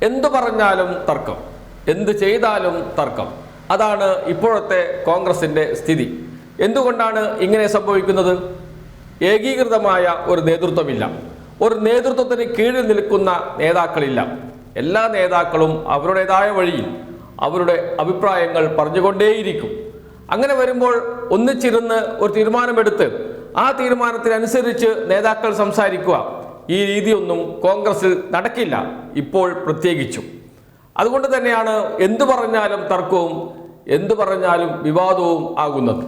എന്തു പറഞ്ഞാലും തർക്കം, എന്ത് ചെയ്താലും തർക്കം. അതാണ് ഇപ്പോഴത്തെ കോൺഗ്രസിൻ്റെ സ്ഥിതി. എന്തുകൊണ്ടാണ് ഇങ്ങനെ സംഭവിക്കുന്നത്? ഏകീകൃതമായ ഒരു നേതൃത്വമില്ല. ഒരു നേതൃത്വത്തിന് കീഴിൽ നിൽക്കുന്ന നേതാക്കളില്ല. എല്ലാ നേതാക്കളും അവരുടേതായ വഴിയിൽ അവരുടെ അഭിപ്രായങ്ങൾ പറഞ്ഞുകൊണ്ടേയിരിക്കും. അങ്ങനെ വരുമ്പോൾ ഒന്നിച്ചിരുന്ന് ഒരു തീരുമാനമെടുത്ത് ആ തീരുമാനത്തിനനുസരിച്ച് നേതാക്കൾ സംസാരിക്കുക, ഈ രീതിയൊന്നും കോൺഗ്രസിൽ നടക്കില്ല, ഇപ്പോൾ പ്രത്യേകിച്ചും. അതുകൊണ്ട് തന്നെയാണ് എന്തു പറഞ്ഞാലും തർക്കവും എന്തു പറഞ്ഞാലും വിവാദവും ആകുന്നത്.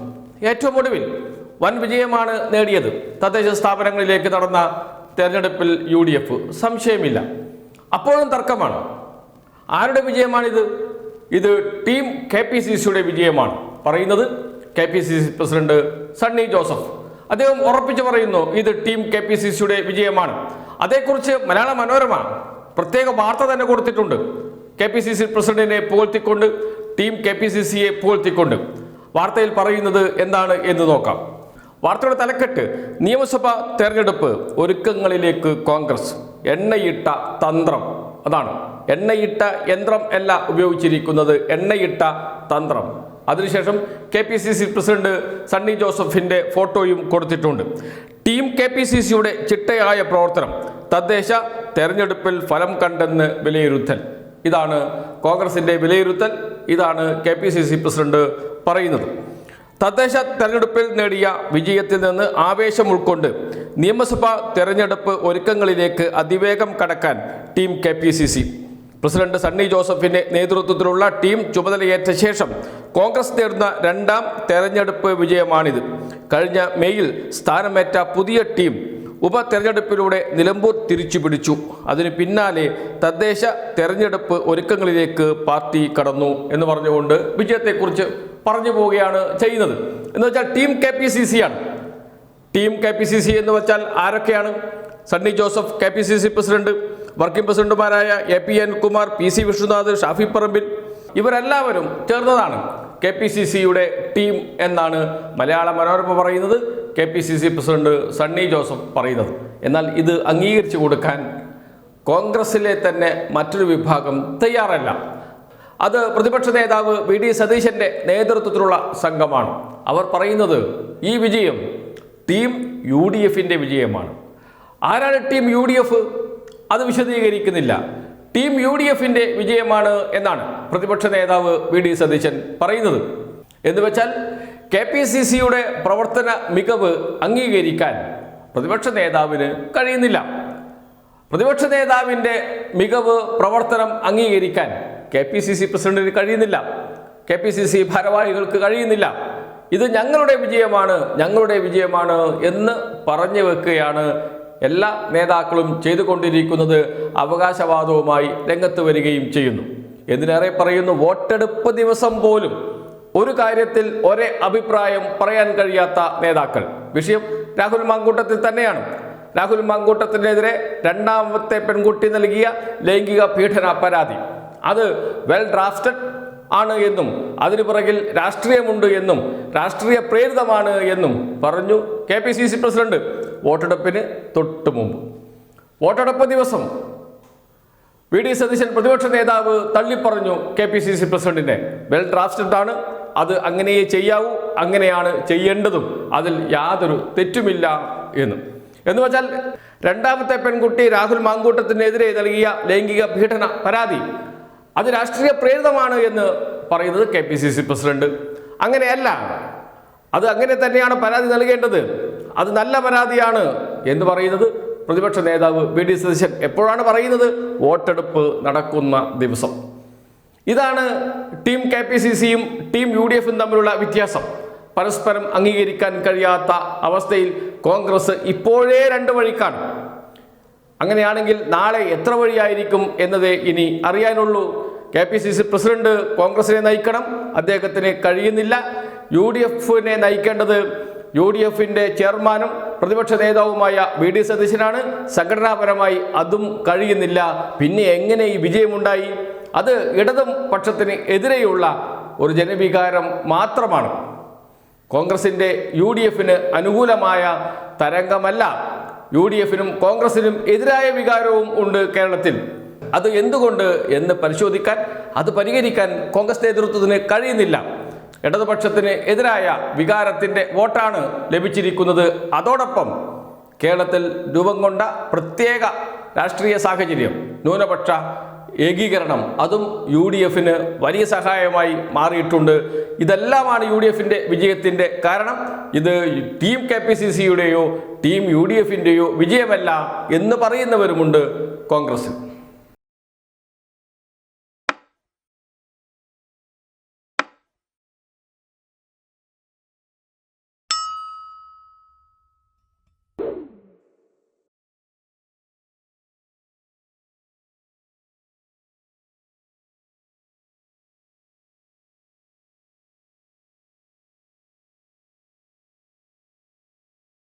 ഏറ്റവും ഒടുവിൽ വൻ വിജയമാണ് നേടിയത് തദ്ദേശ സ്ഥാപനങ്ങളിലേക്ക് നടന്ന തെരഞ്ഞെടുപ്പിൽ UDF, സംശയമില്ല. അപ്പോഴും തർക്കമാണ്. ആരുടെ വിജയമാണിത്? ഇത് ടീം KPCCയുടെ വിജയമാണ്. പറയുന്നത് KPCC പ്രസിഡന്റ് സണ്ണി ജോസഫ്. അദ്ദേഹം ഉറപ്പിച്ചു പറയുന്നു ഇത് ടീം KPCCയുടെ വിജയമാണ്. അതേക്കുറിച്ച് മലയാള മനോരമ പ്രത്യേക വാർത്ത തന്നെ കൊടുത്തിട്ടുണ്ട്. KPCC പ്രസിഡന്റിനെ പുകഴ്ത്തിക്കൊണ്ട്, ടീം KPCCയെ പുകഴ്ത്തിക്കൊണ്ട്. വാർത്തയിൽ പറയുന്നത് എന്താണ് എന്ന് നോക്കാം. വാർത്തയുടെ തലക്കെട്ട്: നിയമസഭാ തെരഞ്ഞെടുപ്പ് ഒരുക്കങ്ങളിലേക്ക് കോൺഗ്രസ്, എണ്ണയിട്ട തന്ത്രം. അതാണ്, എണ്ണയിട്ട യന്ത്രം അല്ല ഉപയോഗിച്ചിരിക്കുന്നത്, എണ്ണയിട്ട തന്ത്രം. അതിനുശേഷം KPCC പ്രസിഡന്റ് സണ്ണി ജോസഫിന്റെ ഫോട്ടോയും കൊടുത്തിട്ടുണ്ട്. ടീം KPCCയുടെ ചിട്ടയായ പ്രവർത്തനം തദ്ദേശ തെരഞ്ഞെടുപ്പിൽ ഫലം കണ്ടെന്ന് വിലയിരുത്തൽ. ഇതാണ് കോൺഗ്രസിന്റെ വിലയിരുത്തൽ. ഇതാണ് KPCC പ്രസിഡന്റ് പറയുന്നത്. തദ്ദേശ തെരഞ്ഞെടുപ്പിൽ നേടിയ വിജയത്തിൽ നിന്ന് ആവേശം ഉൾക്കൊണ്ട് നിയമസഭാ തെരഞ്ഞെടുപ്പ് ഒരുക്കങ്ങളിലേക്ക് അതിവേഗം കടക്കാൻ ടീം KPCC. പ്രസിഡന്റ് സണ്ണി ജോസഫിന്റെ നേതൃത്വത്തിലുള്ള ടീം ചുമതലയേറ്റ ശേഷം കോൺഗ്രസ് നേടുന്ന രണ്ടാം തെരഞ്ഞെടുപ്പ് വിജയമാണിത്. കഴിഞ്ഞ മെയ്യിൽ സ്ഥാനമേറ്റ പുതിയ ടീം ഉപതെരഞ്ഞെടുപ്പിലൂടെ നിലമ്പൂർ തിരിച്ചുപിടിച്ചു. അതിന് പിന്നാലെ തദ്ദേശ തെരഞ്ഞെടുപ്പ് ഒരുക്കങ്ങളിലേക്ക് പാർട്ടി കടന്നു എന്ന് പറഞ്ഞുകൊണ്ട് വിജയത്തെക്കുറിച്ച് പറഞ്ഞു പോവുകയാണ് ചെയ്യുന്നത്. എന്ന് വെച്ചാൽ ടീം KPCC ആണ്. ടീം KPCC എന്ന് വെച്ചാൽ ആരൊക്കെയാണ്? Sunny Joseph KPCC president, working പ്രസിഡന്റുമാരായ APN കുമാർ, PC വിഷ്ണുനാഥ്, ഷാഫി പറമ്പിൽ, ഇവരെല്ലാവരും ചേർന്നതാണ് KPCCയുടെ ടീം എന്നാണ് മലയാള മനോരമ പറയുന്നത്, KPCC പ്രസിഡന്റ് സണ്ണി ജോസഫ് പറയുന്നത്. എന്നാൽ ഇത് അംഗീകരിച്ചു കൊടുക്കാൻ കോൺഗ്രസിലെ തന്നെ മറ്റൊരു വിഭാഗം തയ്യാറല്ല. അത് പ്രതിപക്ഷ നേതാവ് VD സതീശന്റെ നേതൃത്വത്തിലുള്ള സംഘമാണ്. അവർ പറയുന്നത് ഈ വിജയം ടീം UDFന്റെ വിജയമാണ്. ആരാണ് ടീം UDF? അത് വിശദീകരിക്കുന്നില്ല. ടീം UDFന്റെ വിജയമാണ് എന്നാണ് പ്രതിപക്ഷ നേതാവ് VD സതീശൻ പറയുന്നത്. എന്ന് വെച്ചാൽ KPCCയുടെ പ്രവർത്തന മികവ് അംഗീകരിക്കാൻ പ്രതിപക്ഷ നേതാവിന് കഴിയുന്നില്ല. പ്രതിപക്ഷ നേതാവിൻ്റെ മികവ്, പ്രവർത്തനം അംഗീകരിക്കാൻ KPCC പ്രസിഡന്റിന് കഴിയുന്നില്ല, KPCC ഭാരവാഹികൾക്ക് കഴിയുന്നില്ല. ഇത് ഞങ്ങളുടെ വിജയമാണ്, ഞങ്ങളുടെ വിജയമാണ് എന്ന് പറഞ്ഞു വെക്കുകയാണ് എല്ലാ നേതാക്കളും ചെയ്തുകൊണ്ടിരിക്കുന്നത്. അവകാശവാദവുമായി രംഗത്ത് വരികയും ചെയ്യുന്നു. എന്തിനേറെ പറയുന്നു, വോട്ടെടുപ്പ് ദിവസം പോലും ഒരു കാര്യത്തിൽ ഒരേ അഭിപ്രായം പറയാൻ കഴിയാത്ത നേതാക്കൾ. വിഷയം രാഹുൽ മാങ്കൂട്ടത്തിൽ തന്നെയാണ്. രാഹുൽ മാങ്കൂട്ടത്തിനെതിരെ രണ്ടാമത്തെ പെൺകുട്ടി നൽകിയ ലൈംഗിക പീഡന പരാതി, അത് വെൽ ഡ്രാഫ്റ്റഡ് ആണ് എന്നും അതിനു പിറകിൽ രാഷ്ട്രീയമുണ്ട് എന്നും രാഷ്ട്രീയ പ്രേരിതമാണ് എന്നും പറഞ്ഞു KPCC പ്രസിഡന്റ് വോട്ടെടുപ്പിന് തൊട്ട് മുമ്പ്. വോട്ടെടുപ്പ് ദിവസം VD സതീശൻ പ്രതിപക്ഷ നേതാവ് തള്ളിപ്പറഞ്ഞു KPCC പ്രസിഡന്റിനെ. വെൽ ഡ്രാഫ്റ്റഡ് ആണ്, അത് അങ്ങനെയേ ചെയ്യാവൂ, അങ്ങനെയാണ് ചെയ്യേണ്ടതും, അതിൽ യാതൊരു തെറ്റുമില്ല എന്ന് വെച്ചാൽ രണ്ടാമത്തെ പെൺകുട്ടി രാഹുൽ മാങ്കൂട്ടത്തിനെതിരെ നൽകിയ ലൈംഗിക പീഡന പരാതി അത് രാഷ്ട്രീയ പ്രേരിതമാണ് എന്ന് പറയുന്നത് KPCC പ്രസിഡന്റ്. അങ്ങനെയല്ല, അത് അങ്ങനെ തന്നെയാണ് പരാതി നൽകേണ്ടത്, അത് നല്ല പരാതിയാണ് എന്ന് പറയുന്നത് പ്രതിപക്ഷ നേതാവ് VD സതീശൻ. എപ്പോഴാണ് പറയുന്നത്? വോട്ടെടുപ്പ് നടക്കുന്ന ദിവസം. ഇതാണ് ടീം KPCCയും ടീം UDFും തമ്മിലുള്ള വ്യത്യാസം. പരസ്പരം അംഗീകരിക്കാൻ കഴിയാത്ത അവസ്ഥയിൽ കോൺഗ്രസ് ഇപ്പോഴേ രണ്ട് വഴിക്കാണ്. അങ്ങനെയാണെങ്കിൽ നാളെ എത്ര വഴിയായിരിക്കും എന്നതേ ഇനി അറിയാനുള്ളൂ. KPCC പ്രസിഡന്റ് കോൺഗ്രസിനെ നയിക്കണം, അദ്ദേഹത്തിന് കഴിയുന്നില്ല. UDFനെ നയിക്കേണ്ടത് UDFന്റെ ചെയർമാനും പ്രതിപക്ഷ നേതാവുമായ VD സതീശനാണ്. സംഘടനാപരമായി അതും കഴിയുന്നില്ല. പിന്നെ എങ്ങനെ ഈ വിജയമുണ്ടായി? അത് ഇടതും പക്ഷത്തിന് എതിരെയുള്ള ഒരു ജനവികാരം മാത്രമാണ്. കോൺഗ്രസിൻ്റെ UDFന് അനുകൂലമായ തരംഗമല്ല. UDFനും കോൺഗ്രസിനും എതിരായ വികാരവും ഉണ്ട് കേരളത്തിൽ. അത് എന്തുകൊണ്ട് എന്ന് പരിശോധിക്കാൻ, അത് പരിഹരിക്കാൻ കോൺഗ്രസ് നേതൃത്വത്തിന് കഴിയുന്നില്ല. ഇടതുപക്ഷത്തിന് എതിരായ വികാരത്തിൻ്റെ വോട്ടാണ് ലഭിച്ചിരിക്കുന്നത്. അതോടൊപ്പം കേരളത്തിൽ രൂപം കൊണ്ട പ്രത്യേക രാഷ്ട്രീയ സാഹചര്യം, ന്യൂനപക്ഷ ഏകീകരണം, അതും UDFന് വലിയ സഹായമായി മാറിയിട്ടുണ്ട്. ഇതെല്ലാമാണ് UDFിൻ്റെ വിജയത്തിൻ്റെ കാരണം. ഇത് ടീം KPCCയുടെയോ ടീം UDFിൻ്റെയോ വിജയമല്ല എന്ന് പറയുന്നവരുമുണ്ട് കോൺഗ്രസിൽ.